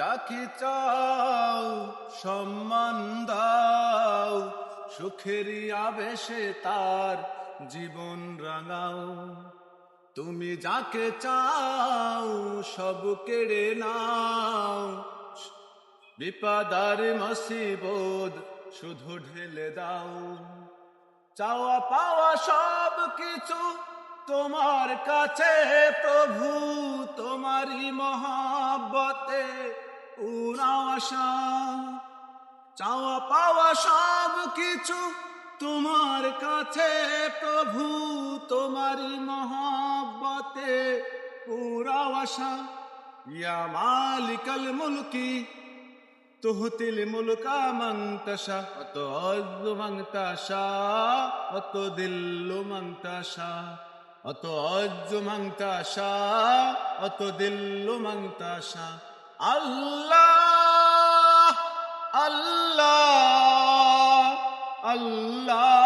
যাকে চাও সম্মান দাও, সুখেরই আবেশে তার জীবন রাঙাও। তুমি যাকে চাও সব কেড়ে নাও, বিপদার মুসিবত শুধু ঢেলে দাও। চাওয়া পাওয়া সব কিছু তোমার কাছে প্রভু, তোমারই মহব্বতে উড়াও আশা। চাওয়া পাওয়া সব কিছু তোমার কাছে প্রভু, তোমারই মহব্বতে উড়াও আশা। ইয়া মালিকাল মুলকি তুহতিল মুলকা মান তাশা, অত আযযু মান তাশা, অত দিল্লু মান তাশা, অত আযযু মান তাশা, অত দিল্লু মান তাশা। আল্লাহ আল্লাহ আল্লাহ।